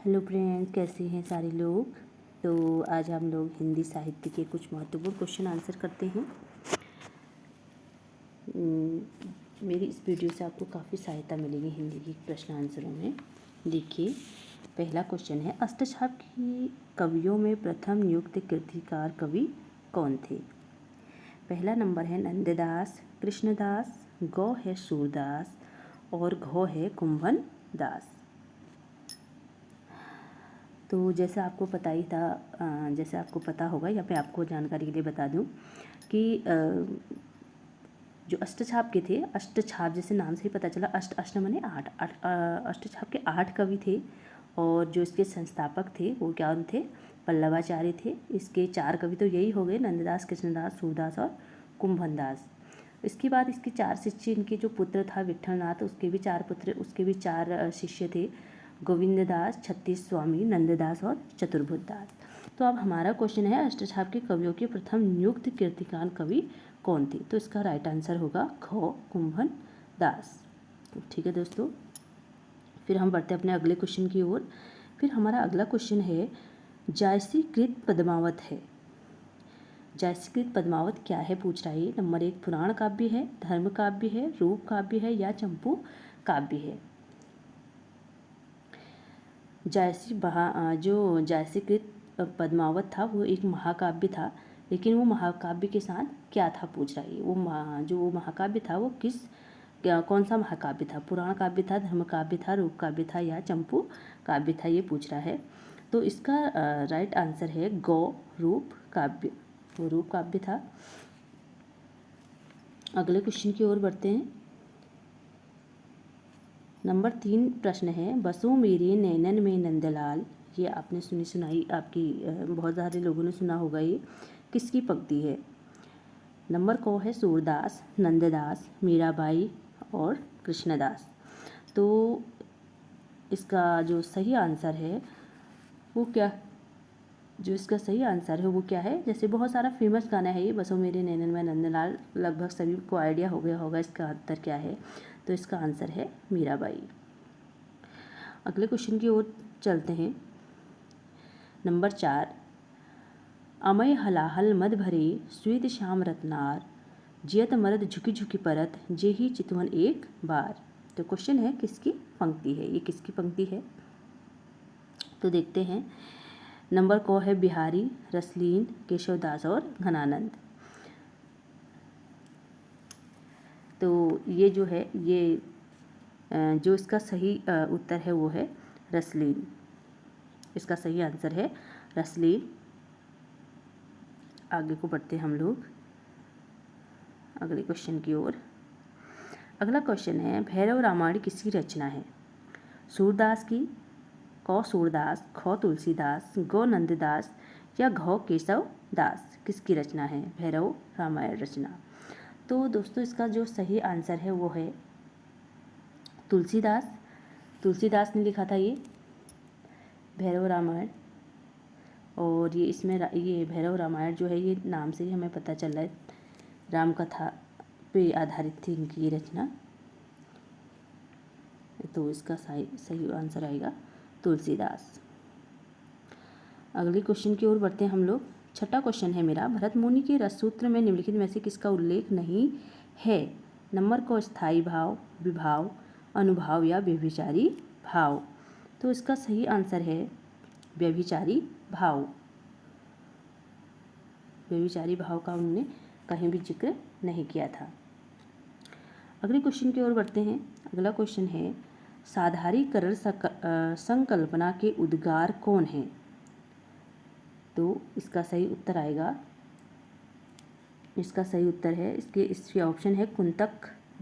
Hello friend, कैसे हैं सारे लोग। तो आज हम लोग हिंदी साहित्य के कुछ महत्वपूर्ण क्वेश्चन आंसर करते हैं। मेरी इस वीडियो से आपको काफ़ी सहायता मिलेगी हिंदी की प्रश्न आंसरों में। देखिए, पहला क्वेश्चन है, अष्टछाप की कवियों में प्रथम नियुक्त कीर्तिकार कवि कौन थे। पहला नंबर है नंददास, कृष्णदास, गौ है सूरदास और घौ है कुंभन दास। तो जैसे आपको पता ही था, जैसे आपको पता होगा या मैं आपको जानकारी के लिए बता दूं कि जो अष्टछाप के थे, अष्टछाप जैसे नाम से ही पता चला, अष्ट माने आठ, अष्टछाप के 8 कवि थे और जो इसके संस्थापक थे वो क्या थे, पल्लवाचार्य थे। इसके 4 कवि तो यही हो गए, नंददास, कृष्णदास, सूरदास और कुंभन दास। इसके बाद इसके 4 शिष्य, इनके जो पुत्र था विट्ठलनाथ, उसके भी 4 पुत्र, उसके भी 4 शिष्य थे, गोविंददास, छत्तीस स्वामी, नंददास और चतुर्भुज दास। तो अब हमारा क्वेश्चन है, अष्टछाप के कवियों के प्रथम नियुक्त कीर्तिमान कवि कौन थे। तो इसका राइट आंसर होगा घौ कुंभन दास। ठीक है दोस्तों, फिर हम बढ़ते हैं अपने अगले क्वेश्चन की ओर। फिर हमारा अगला क्वेश्चन है, जायसीकृत पद्मावत है। जायसीकृत पद्मावत क्या है पूछ रहा है। नंबर 1 पुराण काव्य है, धर्म काव्य है, रूप काव्य है या चंपू काव्य है। जो जायसीकृत पद्मावत था वो एक महाकाव्य था, लेकिन वो महाकाव्य के साथ क्या था पूछ रहा है। वो महाकाव्य था वो कौन सा महाकाव्य था, पुराण काव्य था, धर्म काव्य था, रूप काव्य था या चंपू काव्य था, ये पूछ रहा है। तो इसका राइट आंसर है गौ रूप काव्य, वो रूप काव्य था। अगले क्वेश्चन की ओर बढ़ते हैं। नंबर 3 प्रश्न है, बसो मेरे नैनन में नंदलाल। ये आपने सुनाई आपकी बहुत सारे लोगों ने सुना होगा। ये किसकी पंक्ति है। नंबर को है सूरदास, नंददास, मीराबाई और कृष्णदास। तो इसका जो सही आंसर है वो क्या, जो इसका सही आंसर है वो क्या है। जैसे बहुत सारा फेमस गाना है ये, बसो मेरे नैनन में नंदलाल, लगभग सभी को आइडिया हो गया होगा इसका उत्तर क्या है। तो इसका आंसर है मीराबाई। अगले क्वेश्चन की ओर चलते हैं। नंबर 4, अमय हलाहल मद भरे श्वेत श्याम रत्नार, जियत मरद झुकी झुकी परत, जेही चितवन एक बार। तो क्वेश्चन है किसकी पंक्ति है, ये किसकी पंक्ति है। तो देखते हैं। नंबर को है बिहारी, रसलीन, केशवदास और घनानंद। तो ये जो है, ये जो इसका सही उत्तर है वो है रसलीन। इसका सही आंसर है रसलीन। आगे को बढ़ते हैं हम लोग अगले क्वेश्चन की ओर। अगला क्वेश्चन है, भैरव रामायण किसकी रचना है। सूरदास की, कौ सूरदास, खौ तुलसीदास, गौ नंददास या घौ केशव दास। किसकी रचना है भैरव रामायण रचना। तो दोस्तों इसका जो सही आंसर है वो है तुलसीदास। तुलसीदास ने लिखा था ये भैरव रामायण। और ये इसमें ये भैरव रामायण जो है, ये नाम से ही हमें पता चल रहा है राम कथा पे आधारित थी इनकी ये रचना। तो इसका सही आंसर आएगा तुलसीदास। अगले क्वेश्चन की ओर बढ़ते हैं हम लोग। छठा क्वेश्चन है मेरा, भरत मुनि के रससूत्र में निम्नलिखित में से किसका उल्लेख नहीं है। नंबर को स्थायी भाव, विभाव, अनुभाव या व्यभिचारी भाव। तो इसका सही आंसर है व्यभिचारी भाव। व्यभिचारी भाव का उन्होंने कहीं भी जिक्र नहीं किया था। अगले क्वेश्चन की ओर बढ़ते हैं। अगला क्वेश्चन है, साधारीकरण संकल्पना के उद्गार कौन है। तो इसका सही उत्तर आएगा, इसका सही उत्तर है, इसके ऑप्शन है कुंतक,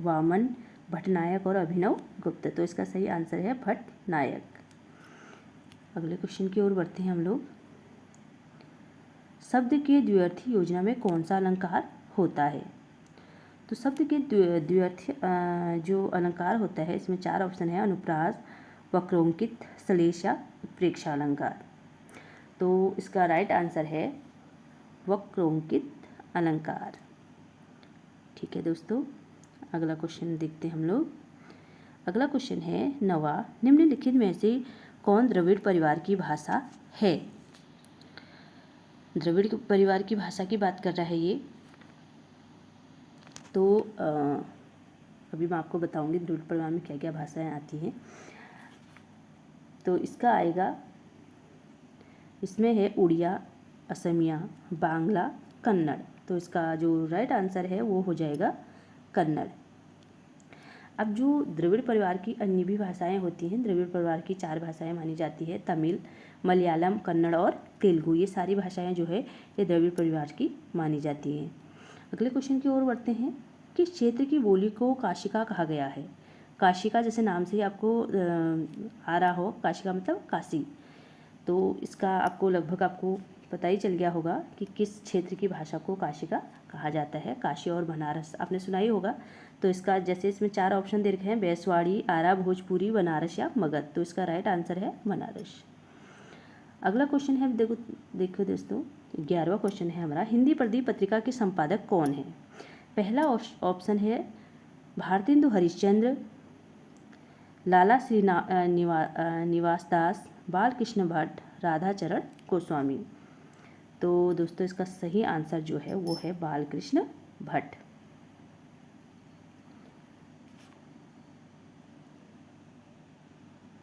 वामन, भट्टनायक और अभिनव गुप्त। तो इसका सही आंसर है भट्टनायक। अगले क्वेश्चन की ओर बढ़ते हैं हम लोग। शब्द के द्व्यर्थी योजना में कौन सा अलंकार होता है। तो शब्द के द्व्यर्थी जो अलंकार होता है, इसमें 4 ऑप्शन है, अनुप्रास, वक्रोंकित, श्लेष या उत्प्रेक्षा अलंकार। तो इसका राइट आंसर है वक्रोंकित अलंकार। ठीक है दोस्तों, अगला क्वेश्चन देखते हैं हम लोग। अगला क्वेश्चन है, नवा, निम्नलिखित में से कौन द्रविड़ परिवार की भाषा है? द्रविड़ परिवार की भाषा की बात कर रहा है ये। तो अभी मैं आपको बताऊंगी द्रविड़ परिवार में क्या क्या भाषाएं आती हैं। तो इसका आएगा, इसमें है उड़िया, असमिया, बांग्ला, कन्नड़। तो इसका जो राइट आंसर है वो हो जाएगा कन्नड़। अब जो द्रविड़ परिवार की अन्य भी भाषाएं होती हैं, द्रविड़ परिवार की 4 भाषाएं मानी जाती है, तमिल, मलयालम, कन्नड़ और तेलुगु। ये सारी भाषाएं जो है ये द्रविड़ परिवार की मानी जाती हैं। अगले क्वेश्चन की ओर बढ़ते हैं। किस क्षेत्र की बोली को काशिका कहा गया है? काशिका जैसे नाम से ही आपको आ रहा हो, काशिका मतलब काशी। तो इसका आपको लगभग आपको पता ही चल गया होगा कि किस क्षेत्र की भाषा को काशिका कहा जाता है। काशी और बनारस आपने सुना ही होगा। तो इसका जैसे इसमें 4 ऑप्शन दे रखे हैं, बैसवाड़ी, आरा, भोजपुरी, बनारस या मगध। तो इसका राइट आंसर है बनारस। अगला क्वेश्चन है, देखो दोस्तों, 11वां क्वेश्चन है हमारा। हिंदी प्रदीप पत्रिका के संपादक कौन है? पहला ऑप्शन है भारतेंदु हरिश्चंद्र, लाला श्री निवास दास, बालकृष्ण भट्ट, राधाचरण गोस्वामी। तो दोस्तों इसका सही आंसर जो है वो है बालकृष्ण भट्ट।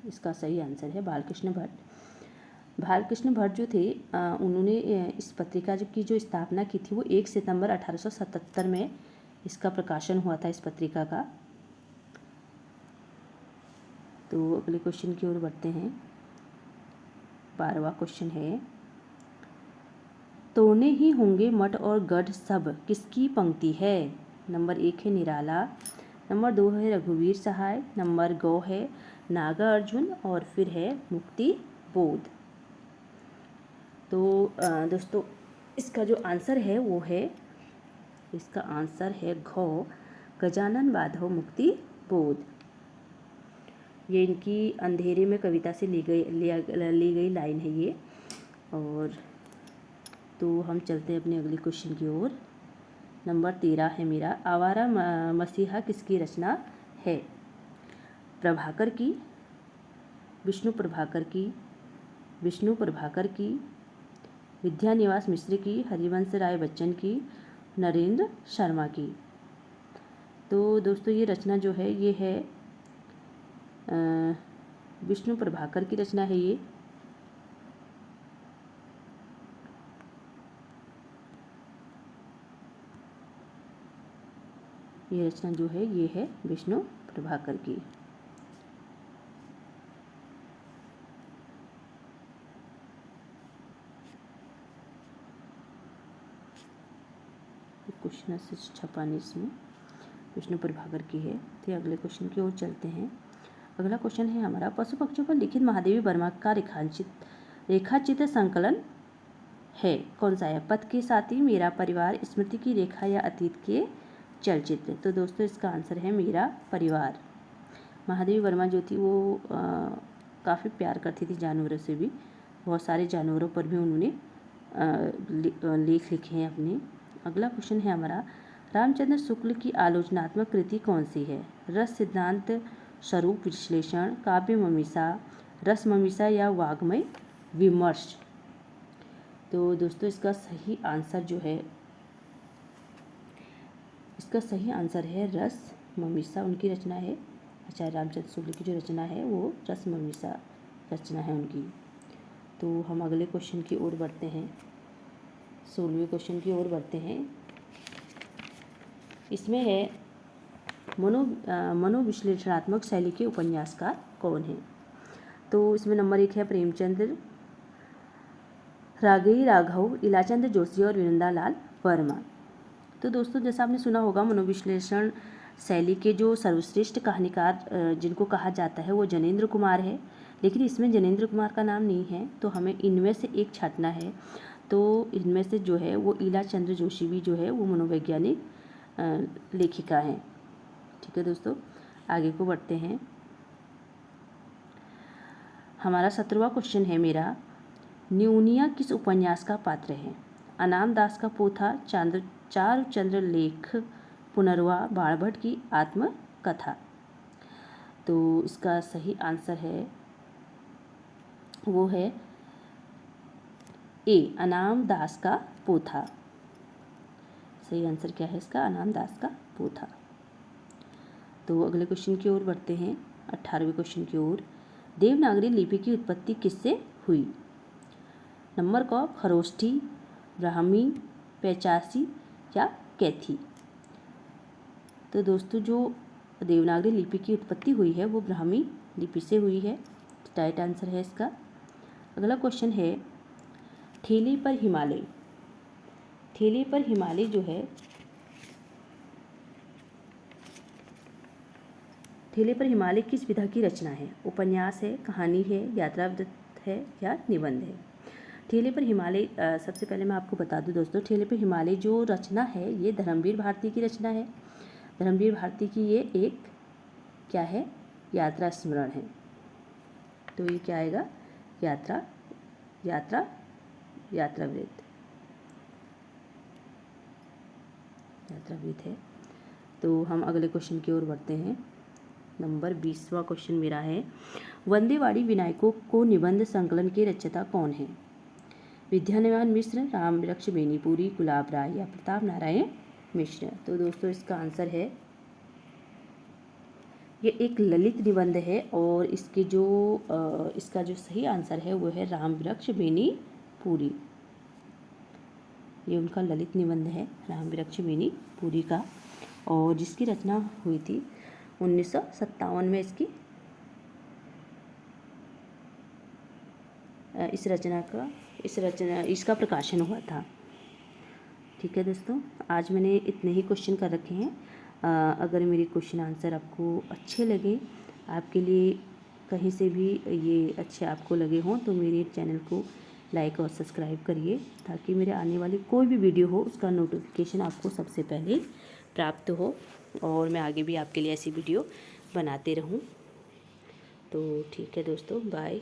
इसका सही आंसर है बालकृष्ण भट्ट। बालकृष्ण भट्ट जो थे उन्होंने इस पत्रिका की जो स्थापना की थी वो 1 सितंबर 1877 में इसका प्रकाशन हुआ था, इस पत्रिका का। तो अगले क्वेश्चन की ओर बढ़ते हैं। 12वां क्वेश्चन है, तोड़ने ही होंगे मठ और गढ़ सब किसकी पंक्ति है? नंबर 1 है निराला, नंबर 2 है रघुवीर सहाय, नंबर 2 है नागार्जुन और फिर है मुक्ति बोध। तो दोस्तों इसका जो आंसर है वो है, इसका आंसर है घ, गजानन माधव मुक्ति बोध। ये इनकी अंधेरे में कविता से ली गई लाइन है ये। और तो हम चलते हैं अपने अगले क्वेश्चन की ओर। नंबर 13 है मेरा, आवारा मसीहा किसकी रचना है? प्रभाकर की, विष्णु प्रभाकर की, विष्णु प्रभाकर की, विद्यानिवास मिश्र की, हरिवंश राय बच्चन की, नरेंद्र शर्मा की। तो दोस्तों ये रचना जो है ये है विष्णु प्रभाकर की रचना है ये। ये रचना जो है ये है विष्णु प्रभाकर की। क्वेश्चन से छपानी इसमें विष्णु प्रभाकर की है। तो अगले क्वेश्चन की ओर चलते हैं। अगला क्वेश्चन है हमारा, पशु पक्षियों पर लिखित महादेवी वर्मा का रेखाचित्र संकलन है, कौन सा है? पथ के साथी, मेरा परिवार, स्मृति की रेखा या अतीत के चलचित्र। तो दोस्तों इसका आंसर है मेरा परिवार। महादेवी वर्मा जो थी वो काफ़ी प्यार करती थी जानवरों से भी, बहुत सारे जानवरों पर भी उन्होंने लेख लिखे हैं अपने। अगला क्वेश्चन है हमारा, रामचंद्र शुक्ल की आलोचनात्मक कृति कौन सी है? रस सिद्धांत, स्वरूप विश्लेषण, काव्य मीमांसा, रस मीमांसा या वाग्मय विमर्श। तो दोस्तों इसका सही आंसर जो है, इसका सही आंसर है रस मीमांसा। उनकी रचना है, आचार्य रामचंद्र शुक्ल की जो रचना है वो रस मीमांसा रचना है उनकी। तो हम अगले क्वेश्चन की ओर बढ़ते हैं, 16वें क्वेश्चन की ओर बढ़ते हैं। इसमें है मनोविश्लेषणात्मक शैली के उपन्यासकार कौन है? तो इसमें नंबर 1 है प्रेमचंद्र, राघई राघव, इलाचंद जोशी और विनंदालाल वर्मा। तो दोस्तों जैसा आपने सुना होगा, मनोविश्लेषण शैली के जो सर्वश्रेष्ठ कहानीकार जिनको कहा जाता है वो जनेंद्र कुमार है, लेकिन इसमें जनेंद्र कुमार का नाम नहीं है, तो हमें इनमें से एक छांटना है। तो इनमें से जो है वो इलाचंद जोशी भी जो है वो मनोवैज्ञानिक लेखिका हैं। ठीक है दोस्तों, आगे को बढ़ते हैं। हमारा 17वां क्वेश्चन है मेरा, न्यूनिया किस उपन्यास का पात्र है? अनाम दास का पोथा, चारुचंद्र लेख, पुनर्वा, बाणभट्ट की आत्मकथा। तो इसका सही आंसर है वो है ए, अनाम दास का पोथा। सही आंसर क्या है इसका? अनाम दास का पोथा। तो अगले क्वेश्चन की ओर बढ़ते हैं, 18वें क्वेश्चन की ओर। देवनागरी लिपि की उत्पत्ति किससे हुई? नंबर क, खरोष्ठी, ब्राह्मी, पैचासी या कैथी। तो दोस्तों जो देवनागरी लिपि की उत्पत्ति हुई है वो ब्राह्मी लिपि से हुई है। राइट आंसर है इसका। अगला क्वेश्चन है, ठेले पर हिमालय। ठेले पर हिमालय जो है, ठेले पर हिमालय किस विधा की रचना है? उपन्यास है, कहानी है, यात्रा वृत्त है या निबंध है? ठेले पर हिमालय, सबसे पहले मैं आपको बता दूं दोस्तों, ठेले पर हिमालय जो रचना है ये धर्मवीर भारती की रचना है। धर्मवीर भारती की ये एक क्या है? यात्रा स्मरण है। तो ये क्या आएगा? यात्रा यात्रा यात्रावृत्त, यात्रावृत्त है। तो हम अगले क्वेश्चन की ओर बढ़ते हैं। नंबर 20वां क्वेश्चन मेरा है, वंदेवाड़ी विनायकों को निबंध संकलन के रचयिता कौन है? विद्यानिवान मिश्र, रामवृक्ष बेनीपुरी, गुलाब राय या प्रताप नारायण मिश्र। तो दोस्तों इसका आंसर है, ये एक ललित निबंध है और इसके जो इसका जो सही आंसर है वो है रामवृक्ष बेनीपुरी। ये उनका ललित निबंध है, रामवृक्ष बेनीपुरी का, और जिसकी रचना हुई थी 1957 में। इसका प्रकाशन हुआ था। ठीक है दोस्तों, आज मैंने इतने ही क्वेश्चन कर रखे हैं। अगर मेरे क्वेश्चन आंसर आपको अच्छे लगे, आपके लिए कहीं से भी ये अच्छे आपको लगे हों, तो मेरे चैनल को लाइक और सब्सक्राइब करिए, ताकि मेरे आने वाली कोई भी वीडियो हो उसका नोटिफिकेशन आपको सबसे पहले प्राप्त हो, और मैं आगे भी आपके लिए ऐसी वीडियो बनाते रहूं। तो ठीक है दोस्तों, बाय।